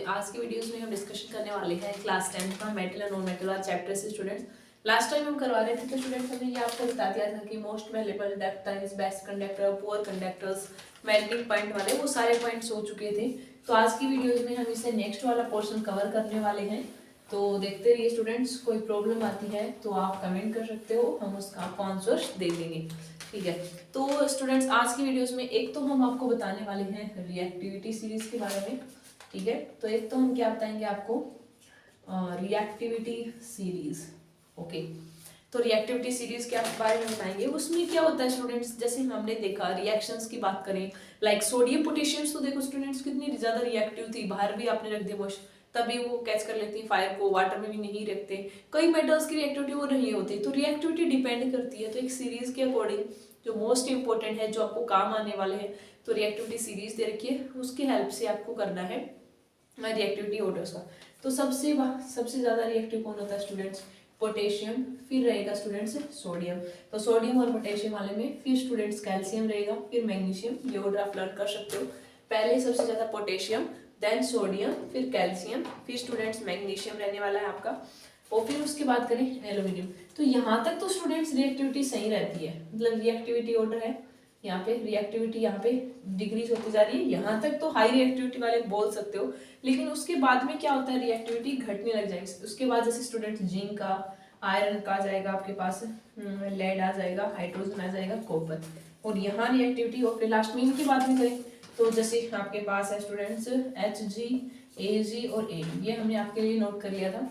आज की वीडियोस में हम डिस्कशन करने वाले हैं क्लास 10 का मेटल एंड नॉन मेटल वाला चैप्टर से स्टूडेंट्स। लास्ट टाइम हम करवा रहे थे तो स्टूडेंट्स हमने ये आपको बता दिया था कि most valuable ductiles, best conductor, poor conductors, melting point वाले वो सारे पॉइंट्स हो चुके थे। तो आज की वीडियोस में हम इसे नेक्स्ट वाला पोर्शन कवर करने वाले हैं। तो देखते रहिए स्टूडेंट्स, कोई प्रॉब्लम आती है तो आप कमेंट कर सकते हो, हम उसका आपको आंसर दे देंगे। ठीक है, तो स्टूडेंट्स आज की वीडियोस में एक तो हम आपको बताने वाले हैं रिएक्टिविटी सीरीज के बारे में। ठीक है, तो एक तो हम क्या बताएंगे आपको, रिएक्टिविटी सीरीज। ओके, तो रिएक्टिविटी सीरीज के बारे में बताएंगे। उसमें क्या होता है स्टूडेंट्स, जैसे हमने देखा रिएक्शंस की बात करें, लाइक सोडियम पोटेशियम, तो देखो स्टूडेंट्स कितनी ज्यादा रिएक्टिव थी, बाहर भी आपने रख दिया तभी वो कैच कर लेती है फायर को, वाटर में भी नहीं रखते। कई मेटल्स की रिएक्टिविटी वो नहीं होती, तो रिएक्टिविटी डिपेंड करती है। तो एक सीरीज के अकॉर्डिंग जो मोस्ट इंपॉर्टेंट है, जो आपको काम आने वाले हैं, तो रिएक्टिविटी सीरीज दे रखी है, उसकी हेल्प से आपको करना है रिएक्टिविटी ऑर्डर्स का। तो सबसे ज्यादा रिएक्टिव कौन होता है स्टूडेंट्स, पोटेशियम, फिर रहेगा स्टूडेंट्स सोडियम। तो सोडियम और पोटेशियम वाले में फिर स्टूडेंट्स कैल्शियम रहेगा, फिर मैग्नीशियम। ये ऑर्डर आप लर्न कर सकते हो। पहले सबसे ज्यादा पोटेशियम, देन सोडियम, फिर कैल्शियम, फिर स्टूडेंट्स मैग्नीशियम रहने वाला है आपका, और फिर उसके बाद करें एल्यूमिनियम। तो यहाँ तक तो स्टूडेंट्स रिएक्टिविटी सही रहती है, मतलब रिएक्टिविटी ऑर्डर है यहाँ पे, रिएक्टिविटी यहाँ पे डिक्रीज होती जा रही है। यहाँ तक तो हाई रिएक्टिविटी वाले बोल सकते हो, लेकिन उसके बाद में क्या होता है, रिएक्टिविटी घटने लग जाएगी। उसके बाद जैसे स्टूडेंट जिंक का, आयरन का आ जाएगा आपके पास, लेड आ जाएगा, हाइड्रोजन आ जाएगा, कॉपर, और यहाँ रिएक्टिविटी। और फिर लास्ट में इनकी बात में करें तो जैसे आपके पास है स्टूडेंट्स Hg, Ag और Ag, ये हमने आपके लिए नोट कर लिया था।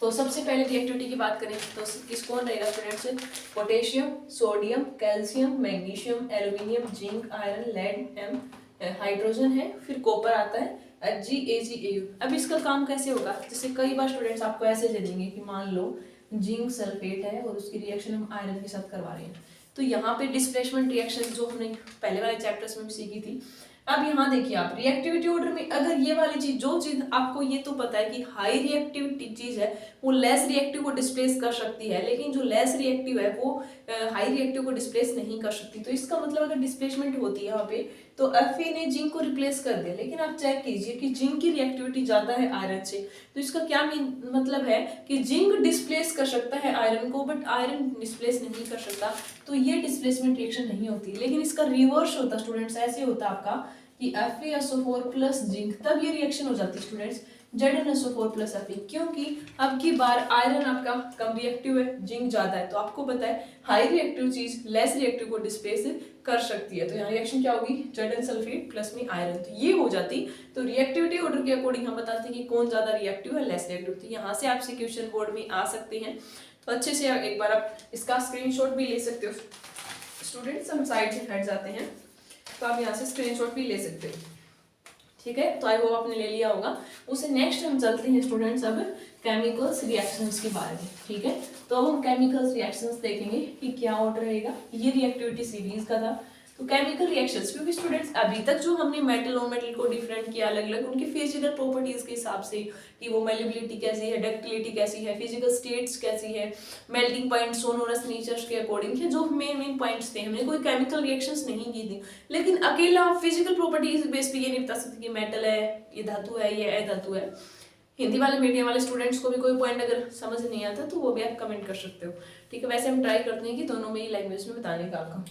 तो सबसे पहले रिएक्टिविटी की बात करें तो किस कौन रहेगा students, potassium, sodium, calcium, magnesium, aluminium, zinc, iron, lead, hydrogen है, फिर कॉपर आता है, Hg, Ag, Au। अब इसका काम कैसे होगा, जैसे कई बार स्टूडेंट्स आपको ऐसे दे देंगे कि मान लो जिंक सल्फेट है और उसकी रिएक्शन हम आयरन के साथ करवा रहे हैं, तो यहाँ पे डिस्प्लेसमेंट रिएक्शन जो हमने पहले वाले चैप्टर्स में भी सीखी थी। अब यहाँ देखिए आप रिएक्टिविटी ऑर्डर में अगर ये वाली चीज, जो चीज आपको ये तो पता है कि हाई रिएक्टिविटी चीज है वो लेस रिएक्टिव को डिस्प्लेस कर सकती है, लेकिन जो लेस रिएक्टिव है वो हाई रिएक्टिव को डिस्प्लेस नहीं कर सकती। तो इसका मतलब अगर डिस्प्लेसमेंट होती है यहाँ पे, तो Fe ने जिंक को रिप्लेस कर दिया, लेकिन आप चेक कीजिए कि जिंक की रिएक्टिविटी ज्यादा है आयरन से। तो इसका क्या मतलब है कि जिंक डिस्प्लेस कर सकता है आयरन को, बट आयरन डिस्प्लेस नहीं कर सकता। तो ये डिस्प्लेसमेंट रिएक्शन नहीं होती, लेकिन इसका रिवर्स होता स्टूडेंट्स, ऐसे होता आपका कि FeSO4 प्लस जिंक, तब ये रिएक्शन हो जाती है स्टूडेंट्स ZnSO4 प्लस Fe, क्योंकि अब की बार आयरन आपका कम रिएक्टिव है, जिंक ज्यादा है। तो आपको पता है हाई रिएक्टिव चीज लेस रिएक्टिव को डिस्प्लेस कर सकती है। तो यहाँ रिएक्शन क्या होगी, Zn सल्फेट प्लस में आयरन, तो ये हो जाती। तो रिएक्टिविटी ऑर्डर के अकॉर्डिंग हम बताते हैं कि कौन ज्यादा रिएक्टिव है, लेस रिएक्टिव। तो यहाँ से आपसे क्वेश्चन बोर्ड में आ सकते हैं, तो अच्छे से एक बार आप इसका स्क्रीनशॉट भी ले सकते हो स्टूडेंट्स। हम साइड से हट जाते हैं, तो आप यहाँ से स्क्रीनशॉट भी ले सकते हो। ठीक है, तो आई होप आपने ले लिया होगा। उसे नेक्स्ट हम चलते हैं स्टूडेंट्स अब केमिकल्स रिएक्शंस के बारे में। ठीक है, तो अब हम केमिकल्स रिएक्शंस देखेंगे कि क्या ऑर्डर रहेगा। ये रिएक्टिविटी सीरीज का था। तो केमिकल रिएक्शंस, क्योंकि स्टूडेंट्स अभी तक जो हमने मेटल और मेटल को डिफरेंट किया अलग अलग उनकी फिजिकल प्रॉपर्टीज के हिसाब से, कि वो मेल्लेबिलिटी कैसी है, डक्टिलिटी कैसी है, फिजिकल स्टेट्स कैसी है, मेल्टिंग पॉइंट, सोनोरस नेचर्स के अकॉर्डिंग है, जो मेन पॉइंट्स थे, हमने कोई केमिकल रिएक्शंस नहीं की थी। लेकिन अकेला फिजिकल प्रॉपर्टीज बेस पे ये नहीं बता सकते कि मेटल है, ये धातु है, ये अधातु है। हिंदी वाले मीडियम वाले स्टूडेंट्स को भी कोई पॉइंट अगर समझ नहीं आता तो वो भी आप कमेंट कर सकते हो। ठीक है, वैसे हम ट्राई करते हैं कि दोनों में ही लैंग्वेज में बताने का आपका।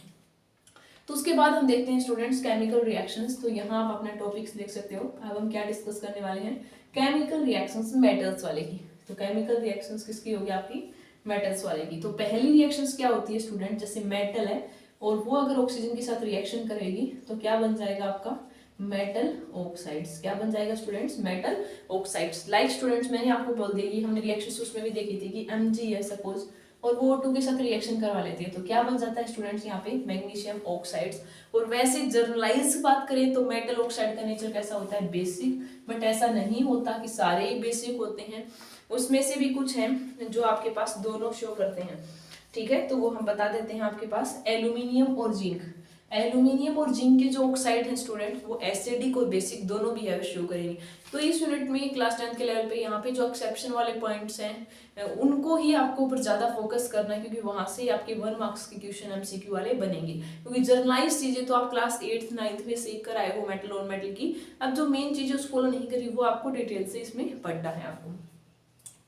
तो उसके बाद हम देखते हैं स्टूडेंट्स केमिकल रिएक्शंस। तो यहाँ आप अपना टॉपिक्स देख सकते हो। अब हम क्या डिस्कस करने वाले हैं, केमिकल रिएक्शंस मेटल्स वाले की। तो केमिकल रिएक्शंस किसकी होगी, आपकी मेटल्स वाले की। तो पहली रिएक्शंस क्या होती है स्टूडेंट, जैसे मेटल है और वो अगर ऑक्सीजन के साथ रिएक्शन करेगी तो क्या बन जाएगा आपका, मेटल ऑक्साइड्स। क्या बन जाएगा students, metal oxides. Like students मैंने आपको बोल दिया कि हमने रिएक्शंस उसमें भी देखी थी कि Mg है सपोज, और वो O2 के साथ रिएक्शन करवा लेती है, तो क्या बन जाता है स्टूडेंट्स यहाँ पे, मैग्नीशियम ऑक्साइड्स। और वैसे जर्नलाइज बात करें तो मेटल ऑक्साइड का नेचर कैसा होता है, बेसिक, बट ऐसा नहीं होता कि सारे ही बेसिक होते हैं, उसमें से भी कुछ हैं जो आपके पास दोनों शो करते हैं। ठीक है, तो वो हम बता देते हैं आपके पास एल्यूमिनियम और जिंक। एल्यूमिनियम और जिंक के जो ऑक्साइड हैं स्टूडेंट, वो एसिडिक और बेसिक दोनों बिहेवियर शो करेंगे। तो इस यूनिट में क्लास 10 के लेवल पे यहाँ पे जो एक्सेप्शन वाले पॉइंट्स हैं उनको ही आपको ऊपर ज्यादा फोकस करना है, क्योंकि वहां से आपके 1 मार्क्स के क्वेश्चन एमसीक्यू वाले बनेंगे। क्योंकि जर्नलाइज चीजें तो आप क्लास 8th 9th में सीख कर आए हो मेटल नॉन मेटल की, अब जो मेन चीजें उसको फॉलो नहीं करी वो आपको डिटेल से इसमें पढ़ना है आपको,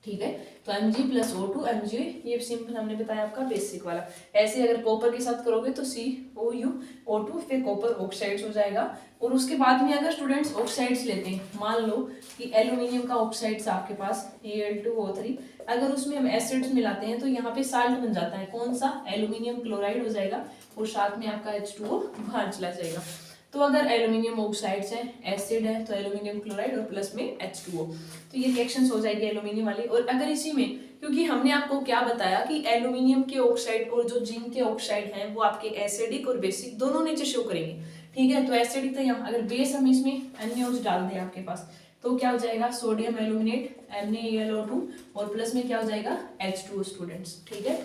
ठीक है। तो Mg प्लस O2 Mg, ये सिंपल हमने बताया आपका बेसिक वाला। ऐसे अगर कॉपर के साथ करोगे तो COU O2 फिर कॉपर ऑक्साइड्स हो जाएगा। और उसके बाद में अगर स्टूडेंट्स ऑक्साइड्स लेते हैं, मान लो कि एल्यूमिनियम का ऑक्साइड्स आपके पास Al2O3, अगर उसमें हम एसिड्स मिलाते हैं तो यहाँ पे साल्ट बन जाता है, कौन सा, एल्यूमिनियम क्लोराइड हो जाएगा और साथ में आपका H2O बाहर चला जाएगा। तो अगर एल्यूमिनियम ऑक्साइड्स है, एसिड है, तो एल्यूमिनियम क्लोराइड और प्लस में H2O, तो ये रिएक्शंस हो जाएगी एल्यूमिनियम वाली। और अगर इसी में, क्योंकि हमने आपको क्या बताया कि एल्यूमिनियम के ऑक्साइड और जो जिंक के ऑक्साइड हैं वो आपके एसिडिक और बेसिक दोनों नेचर शो करेंगे, ठीक है। तो एसिडिक तो यहाँ अगर बेस हम इसमें NaOH डाल दें आपके पास तो क्या हो जाएगा, सोडियम एल्यूमिनेट NaAlO2 और प्लस में क्या हो जाएगा H2O स्टूडेंट्स, ठीक है।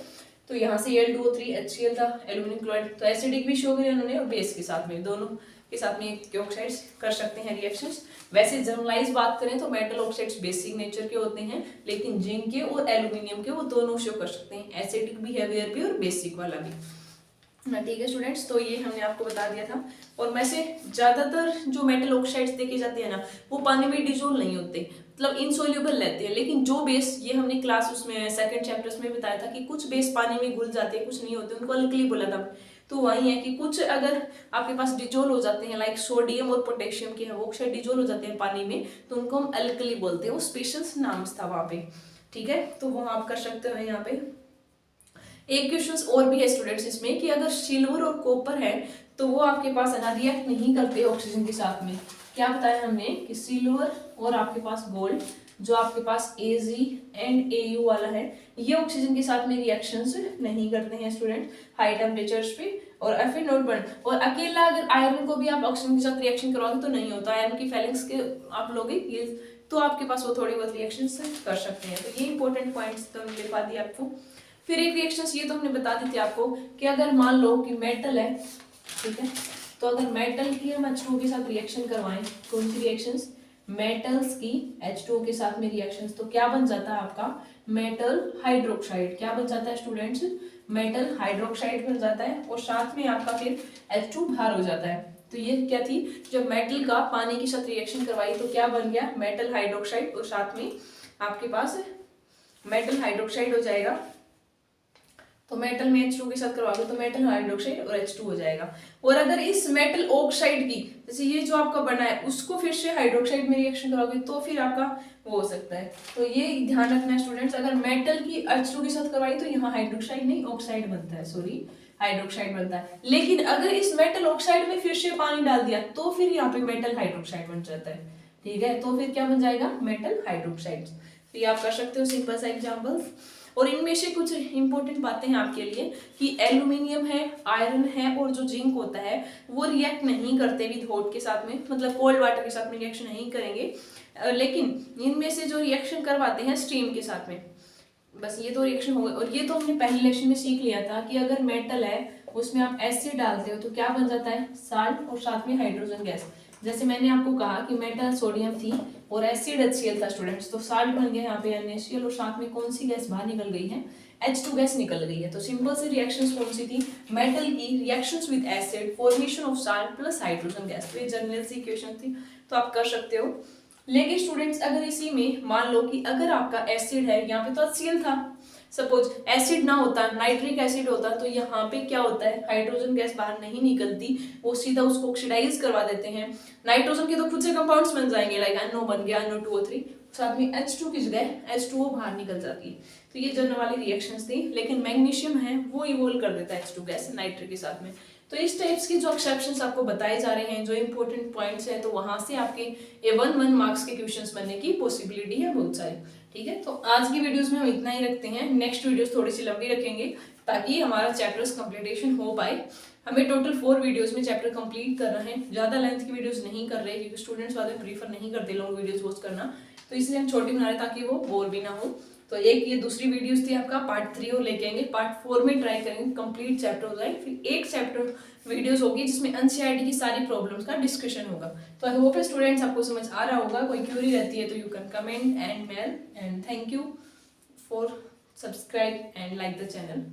तो यहाँ से Al2O3 HCl था, एल्यूमिनियम क्लोराइड, तो एसिडिक भी शो किया उन्होंने और बेस के साथ में, दोनों के साथ में के ऑक्साइड्स कर सकते हैं रिएक्शंस। वैसे जनरलाइज बात करें तो मेटल ऑक्साइड्स बेसिक नेचर के होते हैं, लेकिन जिंक के और एल्यूमिनियम के वो दोनों शो कर सकते हैं, एसिडिक बिहेवियर भी और बेसिक वाला भी, ठीक है स्टूडेंट्स। तो ये हमने आपको बता दिया था। और वैसे ज्यादातर जो मेटल ऑक्साइड्स देखे जाते हैं ना, वो पानी में डिजोल्व नहीं होते, मतलब इनसोल्यूबल रहते हैं। लेकिन जो बेस, ये हमने क्लास उसमें सेकंड चैप्टर्स में बताया था कि कुछ बेस पानी में घुल जाते हैं, कुछ नहीं होते, उनको अल्कली बोला था। तो वही है कि कुछ अगर आपके पास डिजोल्व हो जाते हैं, लाइक सोडियम और पोटेशियम के ऑक्साइड डिजोल्व हो जाते हैं पानी में, तो उनको हम अल्कली बोलते हैं, वो स्पेशल नाम था वहां पे, ठीक है। तो वो आप कर सकते हो यहाँ पे। एक क्वेश्चन और भी है स्टूडेंट्स इसमें कि अगर सिल्वर और कॉपर है तो वो आपके पास है ना रिएक्ट नहीं करते ऑक्सीजन के साथ में। क्या बताया हमने कि सिल्वर और आपके पास गोल्ड, जो आपके पास Ag एंड Au वाला है, ये ऑक्सीजन के साथ में रिएक्शंस नहीं करते हैं स्टूडेंट हाई टेम्परेचर्स पे। और फिर नोट बर्न, और अकेला अगर आयरन को भी आप ऑक्सीजन के साथ रिएक्शन करवाओगे तो नहीं होता, आयरन की फैलेंक्स के आप लोगे ये तो आपके पास वो थोड़ी बहुत रिएक्शंस कर सकते हैं। तो ये इंपॉर्टेंट पॉइंट्स तो हमने लिखवा दिए आपको। फिर एक रिएक्शंस ये तो हमने बता दी थी आपको कि अगर मान लो कि मेटल है, ठीक है, तो अगर मेटल की हम H2O के साथ रिएक्शन करवाएं, कौन सी रिएक्शंस, मेटल्स की H2O के साथ में रिएक्शंस, तो क्या बन जाता है आपका मेटल हाइड्रोक्साइड। क्या बन जाता है स्टूडेंट्स, मेटल हाइड्रोक्साइड बन जाता है और साथ में आपका फिर H2 बाहर हो जाता है। तो ये क्या थी, जब मेटल का पानी के साथ रिएक्शन करवाई तो क्या बन गया, मेटल हाइड्रोक्साइड, और साथ में आपके पास मेटल हाइड्रोक्साइड हो जाएगा। तो मेटल में H2 के साथ करवाओगे तो मेटल हाइड्रोक्साइड और H2 हो जाएगा। और अगर इस मेटल ऑक्साइड की, जैसे ये जो आपका बना है, उसको फिर से हाइड्रोक्साइड में रिएक्शन कराओगे तो फिर आपका वो हो सकता है। तो ये ध्यान रखना है स्टूडेंट्स, अगर मेटल की H2 के साथ करवाई तो यहाँ हाइड्रोक्साइड नहीं ऑक्साइड बनता है, सॉरी हाइड्रोक्साइड बनता है। लेकिन अगर इस मेटल ऑक्साइड में फिर से पानी डाल दिया तो फिर यहाँ पे मेटल हाइड्रोक्साइड बन जाता है, ठीक है। तो फिर क्या बन जाएगा, मेटल हाइड्रोक्साइड। तो ये आप कर सकते हो सिंपल सा एग्जाम्पल्स। और इनमें से कुछ इंपॉर्टेंट बातें हैं आपके लिए कि एल्यूमिनियम है, आयरन है और जो जिंक होता है वो रिएक्ट नहीं करते विद हॉट के साथ में, मतलब कोल्ड वाटर के साथ में रिएक्शन नहीं करेंगे। लेकिन इनमें से जो रिएक्शन करवाते हैं स्टीम के साथ में, बस ये तो रिएक्शन हो गए। और ये तो हमने पहले लेक्चर में सीख लिया था कि अगर मेटल है उसमें आप एसिड डालते हो तो क्या बन जाता है, साल्ट और साथ में हाइड्रोजन गैस। जैसे मैंने आपको कहा कि मेटल सोडियम थी और एसिड HCl था स्टूडेंट्स, तो साल्ट बन गया यहाँ पे NaCl और साथ में कौन सी गैस बाहर निकल गई है, H2 गैस निकल गई है। तो सिंपल सी रिएक्शंस कौन सी थी, मेटल की reactions with acid, formation of salt plus hydrogen gas. तो ये जनरल सी इक्वेशन थी, तो आप कर सकते हो। लेकिन स्टूडेंट्स अगर इसी में मान लो कि अगर आपका एसिड है, यहाँ पे तो HCl था, सपोज एसिड ना होता, नाइट्रिक एसिड होता, तो यहाँ पे क्या होता है, हाइड्रोजन गैस बाहर नहीं निकलती, वो सीधा उसको ऑक्सीडाइज करवा देते हैं। नाइट्रोजन के तो खुद से कंपाउंड्स बन जाएंगे, लाइक NO बन गया, NO2O3, साथ में H2 की जगह H2O बाहर निकल जाती है। तो ये जनरल वाली रिएक्शंस थी। लेकिन मैग्नीशियम है वो इवोल्व कर देता है H2 गैस नाइट्रिक के साथ में। तो इस टाइप्स के जो एक्सेप्शंस आपको बताए जा रहे हैं, जो इंपॉर्टेंट पॉइंट्स हैं, तो वहां से आपके 1 मार्क्स के क्वेश्चंस बनने की पॉसिबिलिटी है बहुत सारी, ठीक है। तो आज की वीडियोस में हम इतना ही रखते हैं, नेक्स्ट वीडियोस थोड़ी सी लंबी रखेंगे ताकि हमारा चैप्टर्स कंप्लीटेशन हो पाए। हमें टोटल 4 वीडियोस में चैप्टर कंप्लीट करना है, ज्यादा लेंथ की वीडियोस नहीं कर रहे क्योंकि स्टूडेंट्स वाले प्रीफर नहीं करते लॉन्ग वीडियोस वॉच करना, तो इसलिए हम छोटी बना रहे ताकि वो बोर भी ना हो। तो एक ये दूसरी वीडियोस थी आपका पार्ट 3 और लेके आएंगे, पार्ट 4 में ट्राई करेंगे कंप्लीट चैप्टर हो जाए, फिर एक चैप्टर वीडियोस होगी जिसमें एनसीईआरटी की सारी प्रॉब्लम्स का डिस्कशन होगा। तो आई होप स्टूडेंट्स आपको समझ आ रहा होगा, कोई क्यूरी रहती है तो you can comment and mail, and thank you for subscribe and like the channel.